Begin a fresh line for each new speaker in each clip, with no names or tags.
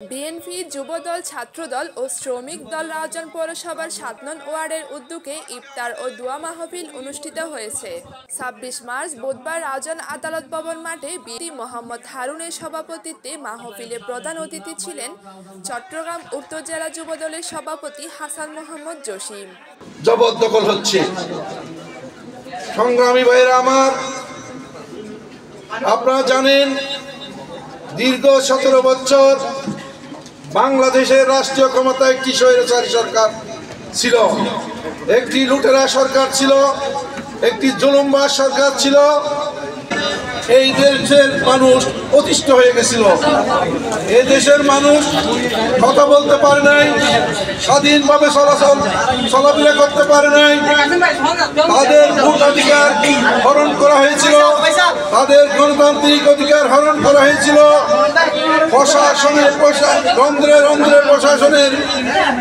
BNP, Jubodal, ছাত্রদল ও শ্রমিক দল রাউজান পৌরসভার ৭ নং ওয়ার্ডের উদ্যোগে ইফতার ও দোয়া মাহফিল অনুষ্ঠিত হয়েছে। ২৬ মার্চ বুধবার রাউজান আদালত ভবন মাঠে বিএনপি মোহাম্মদ হারুনের সভাপতিত্বে মাহফিলে প্রধান অতিথি ছিলেন চট্টগ্রাম উত্তর জেলা যুবদলের সভাপতি হাসান মোহাম্মদ জসিম।
জবরদখল হচ্ছে। সংগ্রামী ভাইয়েরা আমার, আপনারা জানেন দীর্ঘ ১৭ বছর বাংলাদেশের রাষ্ট্রীয় ক্ষমতা একটি স্বৈরাচারী সরকার ছিল, একটি লুটেরা সরকার ছিল, একটি জুলুমবাজ সরকার ছিল। এই দেশের মানুষ অতিষ্ঠ হয়ে গেছিল। এই দেশের মানুষ কথা বলতে পারে নাই, স্বাধীনভাবে চলাফেরা করতে পারে নাই। তাদের ভোটাধিকার হরণ করা হয়েছিল, তাদের গণতান্ত্রিক অধিকার হরণ করা হয়েছিল। প্রশাসনের রন্ধ্রে রন্ধ্রে প্রশাসনের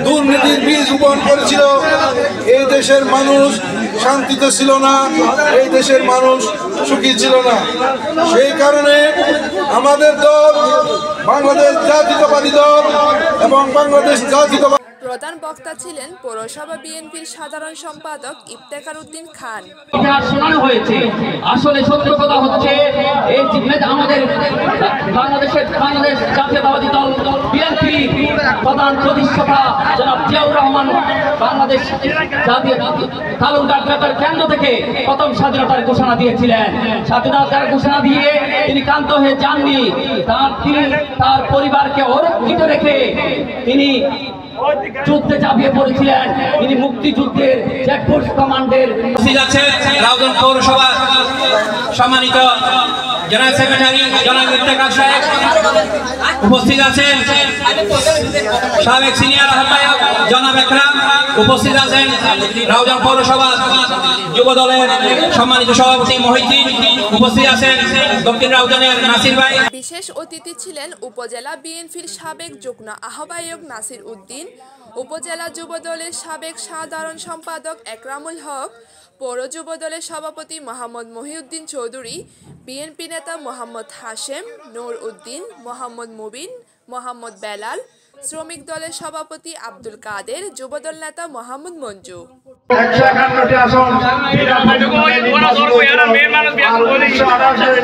দুর্নীতির বীজ রোপণ করেছিল। এই দেশের মানুষ শান্তিতে ছিল না, এই দেশের মানুষ সুখী ছিল না। সেই কারণে আমাদের দল বাংলাদেশ জাতীয়তাবাদী দল এবং বাংলাদেশ জাতীয়তাবাদী
প্রধান বক্তা ছিলেন পৌরসভা বিএনপির সাধারণ সম্পাদক ইফতেখার উদ্দিন খান।
শোনানো হয়েছে, আসলে সত্য কথা হচ্ছে এই আমাদের বাংলাদেশ জাতীয়তাবাদী দল বিএনপি প্রধান প্রতিষ্ঠাতা জনাব জিয়াউর রহমান বাংলাদেশ জাতীয় তালুকদার গ্রেপ্তার কেন্দ্র থেকে প্রথম স্বাধীনতার ঘোষণা দিয়েছিলেন। স্বাধীনতার ঘোষণা দিয়ে তিনি ক্লান্ত হয়ে যাননি, তার পরিবারকে অরক্ষিত রেখে তিনি যুদ্ধে ঝাঁপিয়ে পড়েছিলেন। তিনি মুক্তিযুদ্ধের চেকপোস্ট কমান্ডের
রাউজান পৌরসভা সম্মানিত জেনারেল সেক্রেটারি জনাব ইফতেখার সাহেব উপস্থিত আছেন, সাবেক সিনিয়র আহ্বায়ক জনাব একরাম উপস্থিত আছেন, রাউজান পৌরসভা যুব দলের সম্মানিত সভাপতি মহিউদ্দিন উপস্থিত আছেন, দক্ষিণ রাউজানের নাসির ভাই।
বিশেষ অতিথি ছিলেন উপজেলা বিএনপির সাবেক যুগ্ম আহ্বায়ক নাসির উদ্দিন, উপজেলা যুব দলের সাবেক সাধারণ সম্পাদক একরামুল হক, পৌর যুব দলের সভাপতি মোহাম্মদ মহিউদ্দিন চৌধুরী, বিএনপি নেতা মোহাম্মদ হাশেম, নূর উদ্দিন, মোহাম্মদ মুবিন, মোহাম্মদ বেলাল, শ্রমিক দলের সভাপতি আব্দুল কাদের, যুবদল নেতা মোহাম্মদ মঞ্জু।
১৫১টি আসন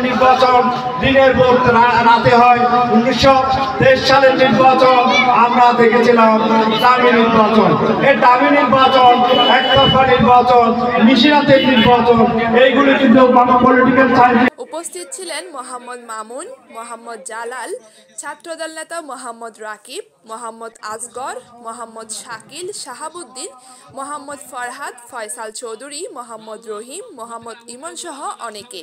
নির্বাচন দিনের ভোট রাতে হয়। ১৯২৩ সালের নির্বাচন আমরা দেখেছিলাম দামি নির্বাচন। এই দামি নির্বাচন, একতরফা নির্বাচন, নিশিরাতের নির্বাচন, এইগুলি কিন্তু পলিটিক্যাল সায়েন্স।
উপস্থিত ছিলেন মোহাম্মদ মামুন, মোহাম্মদ জালাল, ছাত্রদল নেতা মোহাম্মদ রাকিব, মোহাম্মদ আসগর, মোহাম্মদ শাকিল, শাহাবুদ্দিন, মোহাম্মদ ফরহাদ, ফয়সাল চৌধুরী, মোহাম্মদ রহিম, মোহাম্মদ ইমন সহ অনেকে।